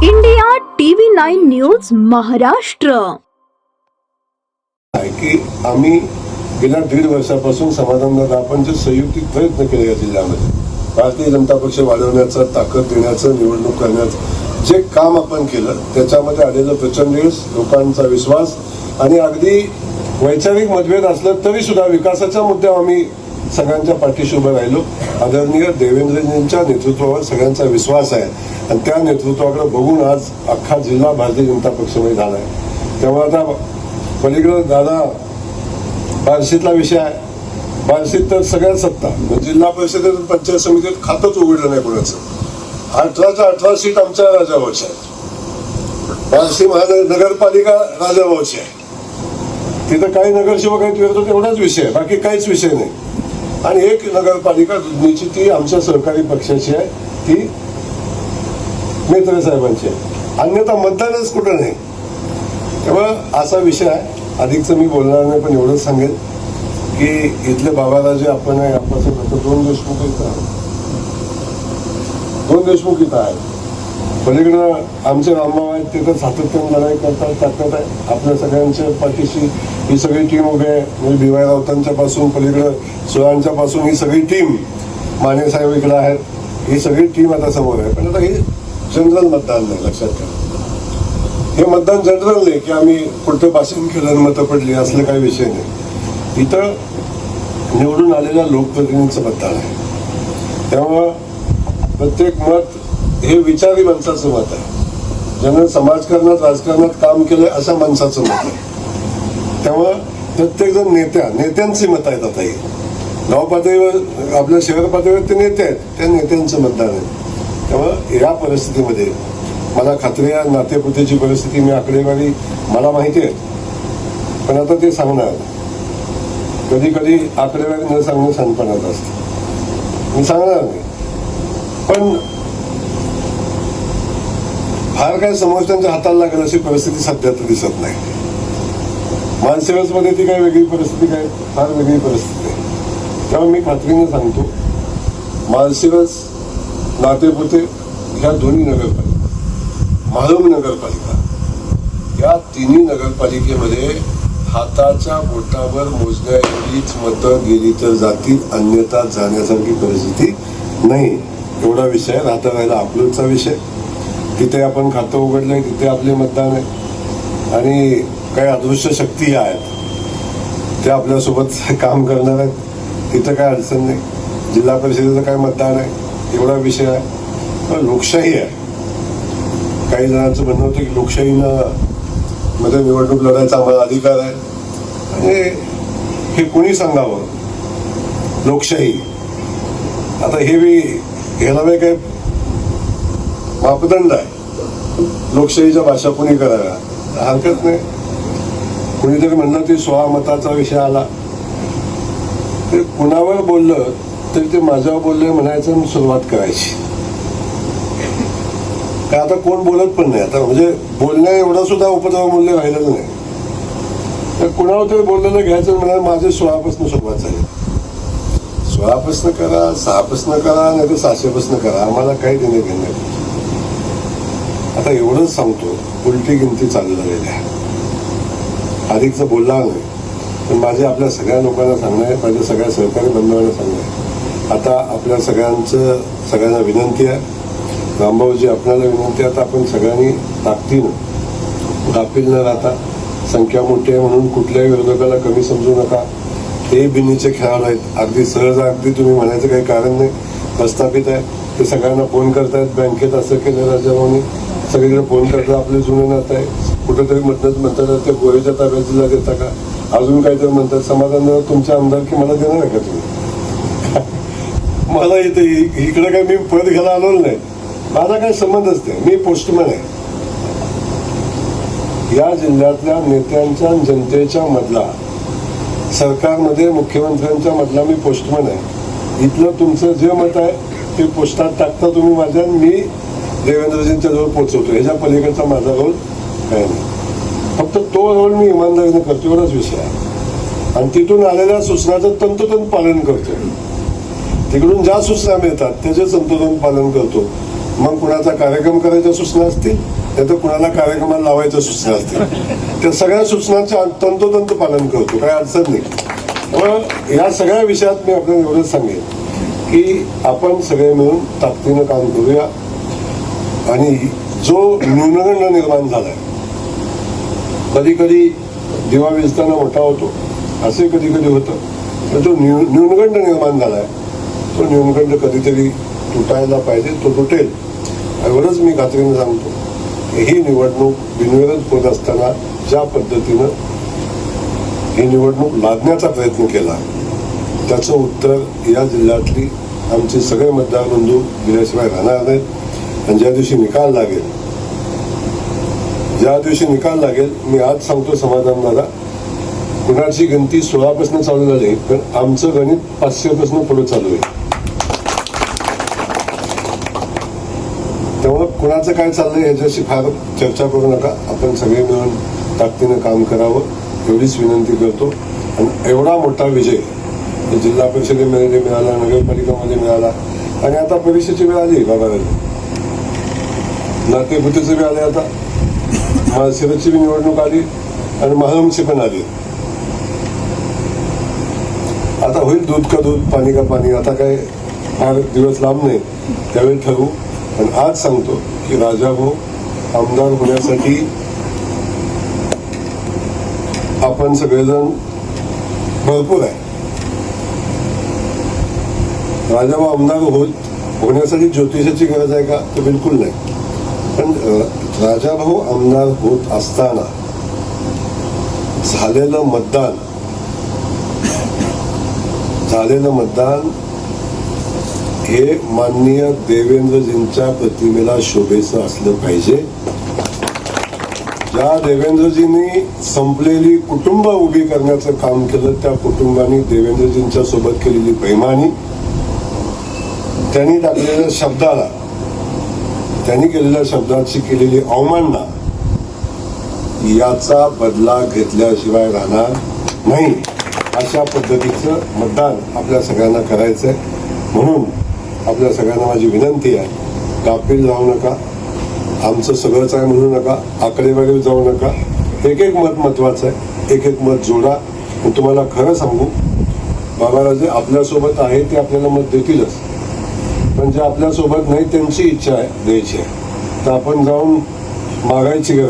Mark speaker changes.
Speaker 1: India TV 9 news Maharashtra
Speaker 2: की आम्ही गेल्या 1.5 वर्षापासून समाधानदार आपण जे संयुक्तिक प्रयत्न केले या जिल्ह्यामध्ये भारतीय जनता पक्ष वाढवण्याचा, ताकद देण्याचं, निवडणूक करण्याचं जे काम आपण केलं त्याच्यामध्ये आलेलं प्रचंड यश, लोकांचा विश्वास आणि अगदी वैचारिक मतभेद असलं तरी सुद्धा विकासाच्या मुद्द्यावर आम्ही सगळ्यांच्या पाठीशी उभं राहिलो. आदरणीय देवेंद्रजींच्या नेतृत्वावर सगळ्यांचा विश्वास आहे आणि त्या नेतृत्वाकडे बघून आज अख्खा जिल्हा भारतीय जनता पक्षामध्ये झाला आहे. त्यामुळे आता पलीकडे दादा बार्शीतला विषय आहे. बार्शीत तर सगळ्यात सत्ता जिल्हा परिषदेत, पंचायत समितीत खातच उघडलं नाही कोणाचं. 18च्या 18 सीट आमच्या राजाभाऊच्या आहेत. बार्शी महानगरपालिका राजाभाऊची आहे. तिथं काही नगरसेवक आहेत विरोधात, एवढाच विषय आहे, बाकी काहीच विषय नाही. आणि एक नगरपालिका दुधनीची ती आमच्या सहकारी पक्षाची आहे, ती मेत्रे साहेबांची आहे. अन्यथा मतदानच कुठं नाही. त्यामुळं असा विषय आहे. अधिकचं मी बोलणार नाही, पण एवढंच सांगेल की इथले बाबाराजे आपण आहे, आपल्यासोबत 2 देशमुख इथं आहेत. 2 देशमुख इथं आहेत. पलीकडं आमचे रामभाऊ आहेत, ते तर सातत्याने लढाई करतात, ताकद आहे. आपल्या सगळ्यांच्या पाठीशी ही सगळी टीम उभी आहे. म्हणजे BY राऊतांच्या पासून पलीकडं सुळांच्या पासून ही सगळी टीम, माने साहेब इकडे आहेत, ही सगळी टीम आता समोर आहे. पण आता हे जनरल मतदान नाही, लक्षात ठेवा. हे मतदान जनरल नाही की आम्ही कुठं भाषण केलं मतं पडली, असलं काही विषय नाही. इथं निवडून आलेल्या लोकप्रतिनिधींचं मतदान आहे. त्यामुळं प्रत्येक मत हे विचारी माणसाचं मत आहे. ज्यानं समाजकारणात, राजकारणात काम केलं अशा माणसाचं मत आहे. त्यामुळं प्रत्येक जण नेत्यांची मतं आहेत. आता हे गाव पातळीवर, आपल्या शहर पातळीवर ते नेते आहेत, त्या नेत्यांचं मतदान आहे. त्यामुळं या परिस्थितीमध्ये मला खात्री आहे, नातेपुतेची परिस्थिती, मी आकडेवारी मला माहिती आहे, पण आता ते सांगणार. कधी कधी आकडेवारी न सांगणं शहाणपणात असतं. मी सांगणार नाही, पण फार काय समोरच्यांच्या हाताला लागेल अशी परिस्थिती सध्या तर दिसत नाही. मानसेवसमध्ये ती काय वेगळी परिस्थिती, काय फार वेगळी परिस्थिती आहे. त्यामुळे मी खात्रीने सांगतो, मानसेवस, नातेपुते ह्या दोन्ही नगरपालिका, म्हाळुंग नगरपालिका, या तिन्ही नगरपालिकेमध्ये हाताच्या बोटावर मोजण्या एवढीच मतं गेली तर जातील, अन्यथा जाण्यासारखी परिस्थिती नाही. एवढा विषय राहता राहिला अकलूजचा विषय. तिथे आपण खातं उघडलंय, तिथे आपले मतदान आहे आणि काही अदृश्य शक्ती आहेत त्या आपल्यासोबत काम करणार आहेत. तिथं काय अडचण नाही. जिल्हा परिषदेचं काय मतदान आहे, एवढा विषय आहे. पण लोकशाही आहे. काही जणांचं म्हणणं होतं की लोकशाहीनं मध्ये निवडणूक लढायचा आम्हाला अधिकार आहे. आणि हे कोणी सांगावं, लोकशाही. आता हे बी ह्याला काही मापदंड आहे. लोकशाहीच्या भाषा कोणी करायला हरकत नाही. कोणीतरी म्हणलं ते 16 मताचा विषय आला, ते कुणावर बोललं तरी ते माझ्यावर बोलले म्हणायचं, सुरुवात करायची. काय आता कोण बोलत पण नाही. आता म्हणजे बोलण्या एवढा सुद्धा उपद्रव मूल्य राहिलेलं नाही. तर कुणावर तरी बोललेलं घ्यायचं म्हणाल, माझे 16पासून सुरुवात झाली. 16पासून करा, 6पासून करा, नाही तर 700पासून करा, आम्हाला काही देणे घेणं नाही. आता एवढंच सांगतो, उलटी गिनती चालू झालेली आहे. अधिकचं बोलणार नाही, पण माझे आपल्या सगळ्या लोकांना सांगणं आहे, माझ्या सगळ्या सहकारी बंधूंना सांगणं आहे. आता आपल्या सगळ्यांना विनंती आहे, रामभाऊजी आपल्याला विनंती आहे, आता आपण सगळ्यांनी ताकदीनं, गाफील न राहता, संख्या मोठी आहे म्हणून कुठल्याही विरोधकाला कमी समजू नका. ते बिनीचे खेळाडू आहेत. अगदी सहज, अगदी तुम्ही म्हणायचं काही कारण नाही. प्रस्थापित आहे, ते सगळ्यांना फोन करतायत. बँकेत असं केलं राजाभाऊनी, सगळीकडे फोन करतात. आपले जुने नातं आहे. कुठेतरी म्हणतात ते गोरेच्या ताब्यात जिल्हा देता का, अजून काहीतरी म्हणतात. समाधान तुमच्या आमदार की मला देणार आहे का तुम्ही? मला इथे इकडे काय मी पद घ्यायला आलो नाही, माझा काही संबंधच नाही. मी पोस्टमन आहे. या जिल्ह्यातल्या नेत्यांच्या, जनतेच्या मधला, सरकारमध्ये मुख्यमंत्र्यांच्या मधला मी पोस्टमन आहे. इथलं तुमचं जे मत आहे ते पोस्टात टाकता तुम्ही माझ्या, मी देवेंद्रजींच्या जवळ पोहोचवतो. ह्याच्या पलीकडचा माझा रोल काही नाही. फक्त तो रोल मी इमानदारीने करतो, एवढाच विषय आहे. आणि तिथून आलेल्या सूचनाचं तंतोतंत पालन करतो. तिकडून ज्या सूचना मिळतात त्याचे तंतोतंत पालन करतो. मग कुणाचा कार्यक्रम करायच्या सूचना असतील, नाही तर कुणाला कार्यक्रमाला लावायच्या सूचना असतील, त्या सगळ्या सूचनांचे तंतोतंत पालन करतो, काही अडचण नाही. मग या सगळ्या विषयात मी आपल्याला एवढंच सांगेन की आपण सगळे मिळून ताकदीनं काम करूया. आणि जो न्यूनगंड निर्माण झालाय, कधी कधी दिवा विजताना मोठा होतो, असे कधी कधी होतं, तर जो न्यूनगंड निर्माण झालाय तो न्यूनगंड कधीतरी तुटायला पाहिजे, तो तुटेल. एवढंच मी खात्रीने सांगतो. ही निवडणूक बिनविरोध होत असताना ज्या पद्धतीनं ही निवडणूक लादण्याचा प्रयत्न केला, त्याचं उत्तर या जिल्ह्यातली आमचे सगळे मतदार बंधू दिल्याशिवाय राहणार नाहीत. आणि ज्या दिवशी निकाल लागेल, मी आज सांगतो समाधान दादा, कुणाची गणती 16 पासून चालू झाली, पण आमचं गणित 500 पासून पुढे चालू आहे. त्यामुळे कुणाचं काय चाललंय याच्याशी फार चर्चा करू नका. आपण सगळे मिळून ताकदीनं काम करावं एवढीच विनंती करतो. आणि एवढा मोठा विजय जिल्हा परिषदेमध्ये मिळाला, नगरपालिकामध्ये मिळाला, आणि आता परीक्षेची वेळ आली, बाबाराजी नातेपुतेची वेळ आली, आता महाशिरची निवडणूक आली आणि महामची पण आली. आता होईल दूध का दूध, पाणी का पाणी. आता काय फार दिवस लांब नाही, त्यावेळी ठरवू. पण आज सांगतो की राजाभाऊ आमदार होण्यासाठी आपण सगळेजण भरपूर आहे. राजाभाऊ आमदार होण्यासाठी ज्योतिषाची गरज आहे का, तर बिलकुल नाही. पण राजाभाऊ आमदार होत असताना झालेलं मतदान हे माननीय देवेंद्रजींच्या प्रतिमेला शोभेचं असलं पाहिजे. ज्या देवेंद्रजींनी संपलेली कुटुंब उभी करण्याचं काम केलं, त्या कुटुंबाने देवेंद्रजींच्या सोबत केलेली बेईमानी, त्यांनी टाकलेल्या शब्दाला, त्यांनी केलेल्या शब्दाची केलेली अवमानना, याचा बदला घेतल्याशिवाय राहणार नाही. अशा पद्धतीचं मतदान आपल्या सगळ्यांना करायचंय. म्हणून आपल्या सगळ्यांना माझी विनंती आहे, गाफील जाऊ नका, आमचं सगळंच आहे म्हणू नका, आकडेवारीवर जाऊ नका. एक एक मत महत्वाचं आहे, एक एक मत जोडा. आणि तुम्हाला खरं सांगू, बाबाराजे आपल्यासोबत आहे ते आपल्याला मत देतीलच, पण जे आपल्यासोबत नाही त्यांची इच्छा आहे द्यायची आहे, तर आपण जाऊन मागायची गरज